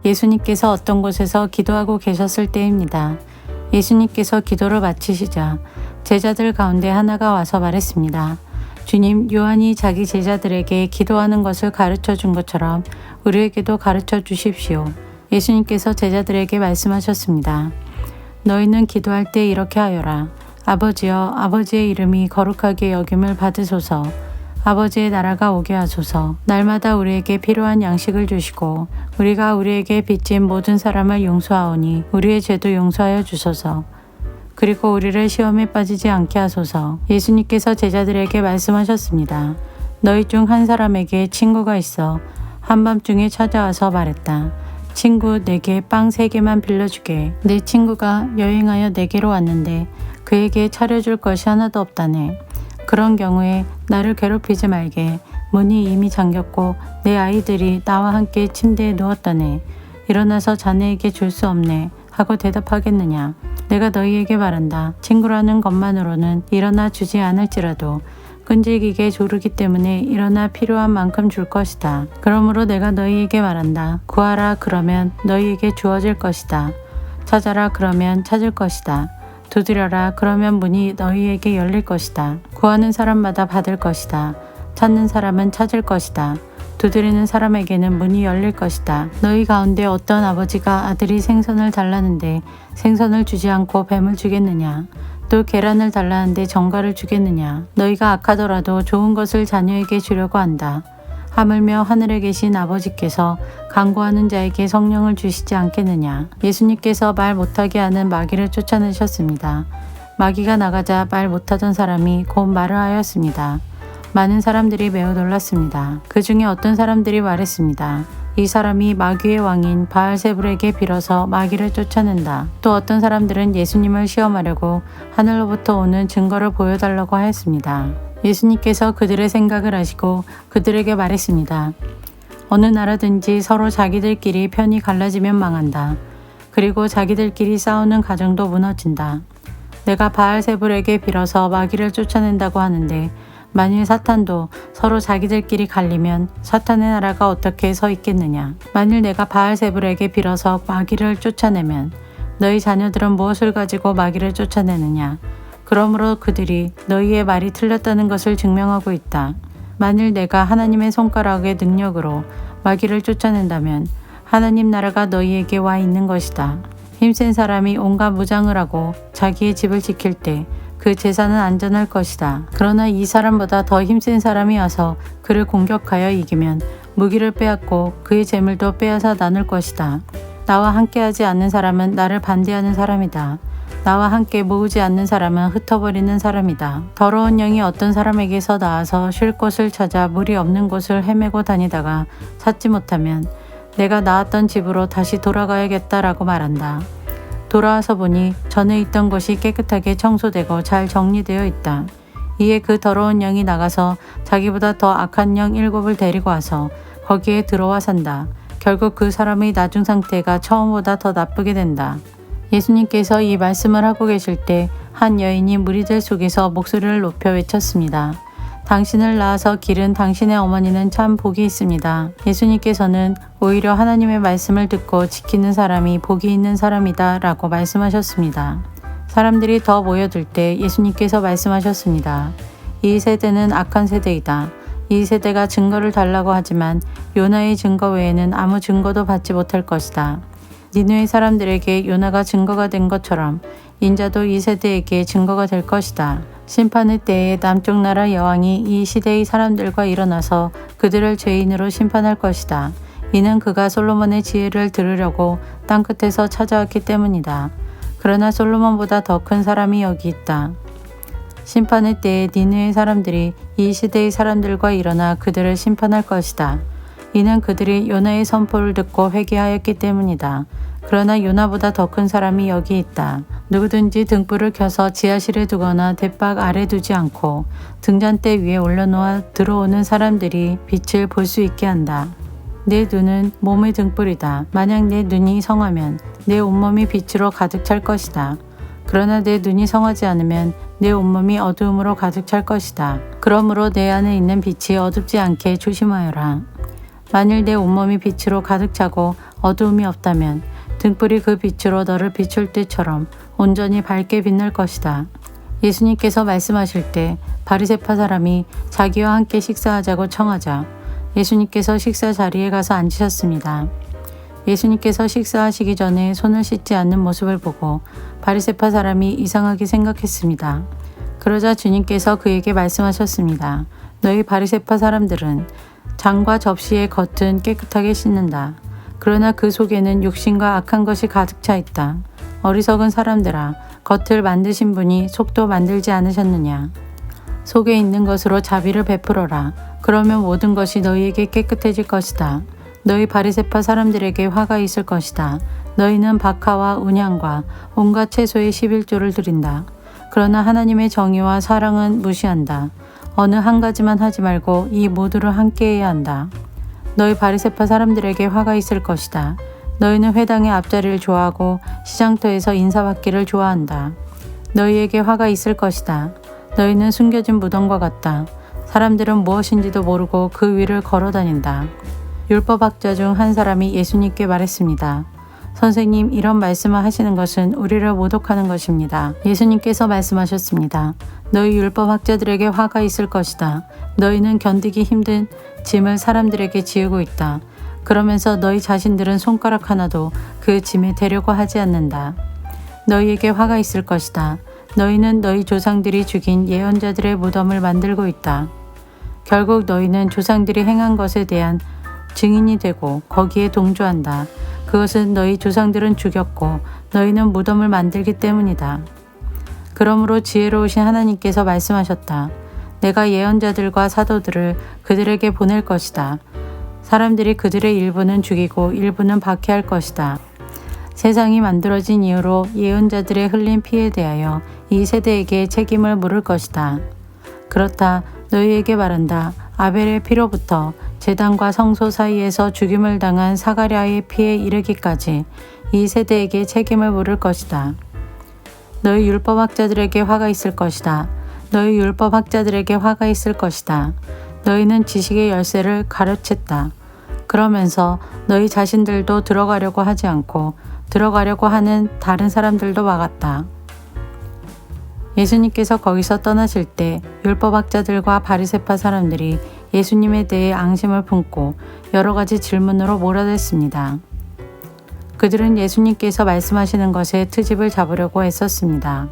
예수님께서 어떤 곳에서 기도하고 계셨을 때입니다. 예수님께서 기도를 마치시자 제자들 가운데 하나가 와서 말했습니다. 주님, 요한이 자기 제자들에게 기도하는 것을 가르쳐 준 것처럼 우리에게도 가르쳐 주십시오. 예수님께서 제자들에게 말씀하셨습니다. 너희는 기도할 때 이렇게 하여라. 아버지여, 아버지의 이름이 거룩하게 여김을 받으소서. 아버지의 나라가 오게 하소서. 날마다 우리에게 필요한 양식을 주시고 우리가 우리에게 빚진 모든 사람을 용서하오니 우리의 죄도 용서하여 주소서. 그리고 우리를 시험에 빠지지 않게 하소서. 예수님께서 제자들에게 말씀하셨습니다. 너희 중 한 사람에게 친구가 있어 한밤중에 찾아와서 말했다. 친구, 내게 빵 3개만 빌려주게. 내 친구가 여행하여 내게로 왔는데 그에게 차려줄 것이 하나도 없다네. 그런 경우에 나를 괴롭히지 말게. 문이 이미 잠겼고 내 아이들이 나와 함께 침대에 누웠다네. 일어나서 자네에게 줄 수 없네 하고 대답하겠느냐. 내가 너희에게 말한다. 친구라는 것만으로는 일어나 주지 않을지라도 끈질기게 조르기 때문에 일어나 필요한 만큼 줄 것이다. 그러므로 내가 너희에게 말한다. 구하라, 그러면 너희에게 주어질 것이다. 찾아라, 그러면 찾을 것이다. 두드려라, 그러면 문이 너희에게 열릴 것이다. 구하는 사람마다 받을 것이다. 찾는 사람은 찾을 것이다. 두드리는 사람에게는 문이 열릴 것이다. 너희 가운데 어떤 아버지가 아들이 생선을 달라는데 생선을 주지 않고 뱀을 주겠느냐? 또 계란을 달라는데 정갈을 주겠느냐? 너희가 악하더라도 좋은 것을 자녀에게 주려고 한다. 하물며 하늘에 계신 아버지께서 간구하는 자에게 성령을 주시지 않겠느냐? 예수님께서 말 못하게 하는 마귀를 쫓아내셨습니다. 마귀가 나가자 말 못하던 사람이 곧 말을 하였습니다. 많은 사람들이 매우 놀랐습니다. 그 중에 어떤 사람들이 말했습니다. 이 사람이 마귀의 왕인 바알세불에게 빌어서 마귀를 쫓아낸다. 또 어떤 사람들은 예수님을 시험하려고 하늘로부터 오는 증거를 보여달라고 하였습니다. 예수님께서 그들의 생각을 아시고 그들에게 말했습니다. 어느 나라든지 서로 자기들끼리 편이 갈라지면 망한다. 그리고 자기들끼리 싸우는 가정도 무너진다. 내가 바알세불에게 빌어서 마귀를 쫓아낸다고 하는데 만일 사탄도 서로 자기들끼리 갈리면 사탄의 나라가 어떻게 서 있겠느냐. 만일 내가 바알세불에게 빌어서 마귀를 쫓아내면 너희 자녀들은 무엇을 가지고 마귀를 쫓아내느냐. 그러므로 그들이 너희의 말이 틀렸다는 것을 증명하고 있다. 만일 내가 하나님의 손가락의 능력으로 마귀를 쫓아낸다면 하나님 나라가 너희에게 와 있는 것이다. 힘센 사람이 온갖 무장을 하고 자기의 집을 지킬 때 그 재산은 안전할 것이다. 그러나 이 사람보다 더 힘센 사람이 와서 그를 공격하여 이기면 무기를 빼앗고 그의 재물도 빼앗아 나눌 것이다. 나와 함께하지 않는 사람은 나를 반대하는 사람이다. 나와 함께 모으지 않는 사람은 흩어버리는 사람이다. 더러운 영이 어떤 사람에게서 나와서 쉴 곳을 찾아 물이 없는 곳을 헤매고 다니다가 찾지 못하면 내가 나왔던 집으로 다시 돌아가야겠다라고 말한다. 돌아와서 보니 전에 있던 곳이 깨끗하게 청소되고 잘 정리되어 있다. 이에 그 더러운 영이 나가서 자기보다 더 악한 영 7을 데리고 와서 거기에 들어와 산다. 결국 그 사람의 나중 상태가 처음보다 더 나쁘게 된다. 예수님께서 이 말씀을 하고 계실 때 한 여인이 무리들 속에서 목소리를 높여 외쳤습니다. 당신을 낳아서 기른 당신의 어머니는 참 복이 있습니다. 예수님께서는 오히려 하나님의 말씀을 듣고 지키는 사람이 복이 있는 사람이다 라고 말씀하셨습니다. 사람들이 더 모여들 때 예수님께서 말씀하셨습니다. 이 세대는 악한 세대이다. 이 세대가 증거를 달라고 하지만 요나의 증거 외에는 아무 증거도 받지 못할 것이다. 니느웨 사람들에게 요나가 증거가 된 것처럼 인자도 이 세대에게 증거가 될 것이다. 심판의 때에 남쪽 나라 여왕이 이 시대의 사람들과 일어나서 그들을 죄인으로 심판할 것이다. 이는 그가 솔로몬의 지혜를 들으려고 땅끝에서 찾아왔기 때문이다. 그러나 솔로몬보다 더 큰 사람이 여기 있다. 심판의 때에 니느웨 사람들이 이 시대의 사람들과 일어나 그들을 심판할 것이다. 이는 그들이 요나의 선포를 듣고 회개하였기 때문이다. 그러나 요나보다 더 큰 사람이 여기 있다. 누구든지 등불을 켜서 지하실에 두거나 돛박 아래 두지 않고 등잔대 위에 올려놓아 들어오는 사람들이 빛을 볼 수 있게 한다. 내 눈은 몸의 등불이다. 만약 내 눈이 성하면 내 온몸이 빛으로 가득 찰 것이다. 그러나 내 눈이 성하지 않으면 내 온몸이 어두움으로 가득 찰 것이다. 그러므로 내 안에 있는 빛이 어둡지 않게 조심하여라. 만일 내 온몸이 빛으로 가득 차고 어두움이 없다면 등불이 그 빛으로 너를 비출 때처럼 온전히 밝게 빛날 것이다. 예수님께서 말씀하실 때 바리새파 사람이 자기와 함께 식사하자고 청하자 예수님께서 식사 자리에 가서 앉으셨습니다. 예수님께서 식사하시기 전에 손을 씻지 않는 모습을 보고 바리새파 사람이 이상하게 생각했습니다. 그러자 주님께서 그에게 말씀하셨습니다. 너희 바리새파 사람들은 장과 접시의 겉은 깨끗하게 씻는다. 그러나 그 속에는 욕심과 악한 것이 가득 차 있다. 어리석은 사람들아, 겉을 만드신 분이 속도 만들지 않으셨느냐? 속에 있는 것으로 자비를 베풀어라. 그러면 모든 것이 너희에게 깨끗해질 것이다. 너희 바리새파 사람들에게 화가 있을 것이다. 너희는 박하와 운향과 온갖 채소의 11조를 드린다. 그러나 하나님의 정의와 사랑은 무시한다. 어느 한 가지만 하지 말고 이 모두를 함께 해야 한다. 너희 바리새파 사람들에게 화가 있을 것이다. 너희는 회당의 앞자리를 좋아하고 시장터에서 인사받기를 좋아한다. 너희에게 화가 있을 것이다. 너희는 숨겨진 무덤과 같다. 사람들은 무엇인지도 모르고 그 위를 걸어다닌다. 율법학자 중 한 사람이 예수님께 말했습니다. 선생님, 이런 말씀을 하시는 것은 우리를 모독하는 것입니다. 예수님께서 말씀하셨습니다. 너희 율법학자들에게 화가 있을 것이다. 너희는 견디기 힘든 짐을 사람들에게 지우고 있다. 그러면서 너희 자신들은 손가락 하나도 그 짐에 대려고 하지 않는다. 너희에게 화가 있을 것이다. 너희는 너희 조상들이 죽인 예언자들의 무덤을 만들고 있다. 결국 너희는 조상들이 행한 것에 대한 증인이 되고 거기에 동조한다. 그것은 너희 조상들은 죽였고 너희는 무덤을 만들기 때문이다. 그러므로 지혜로우신 하나님께서 말씀하셨다. 내가 예언자들과 사도들을 그들에게 보낼 것이다. 사람들이 그들의 일부는 죽이고 일부는 박해할 것이다. 세상이 만들어진 이후로 예언자들의 흘린 피에 대하여 이 세대에게 책임을 물을 것이다. 그렇다. 너희에게 말한다. 아벨의 피로부터 제단과 성소 사이에서 죽임을 당한 사가랴의 피에 이르기까지 이 세대에게 책임을 물을 것이다. 너희 율법학자들에게 화가 있을 것이다. 너희 율법학자들에게 화가 있을 것이다. 너희는 지식의 열쇠를 가로챘다. 그러면서 너희 자신들도 들어가려고 하지 않고 들어가려고 하는 다른 사람들도 막았다. 예수님께서 거기서 떠나실 때 율법학자들과 바리새파 사람들이 예수님에 대해 앙심을 품고 여러 가지 질문으로 몰아댔습니다. 그들은 예수님께서 말씀하시는 것에 트집을 잡으려고 애썼습니다.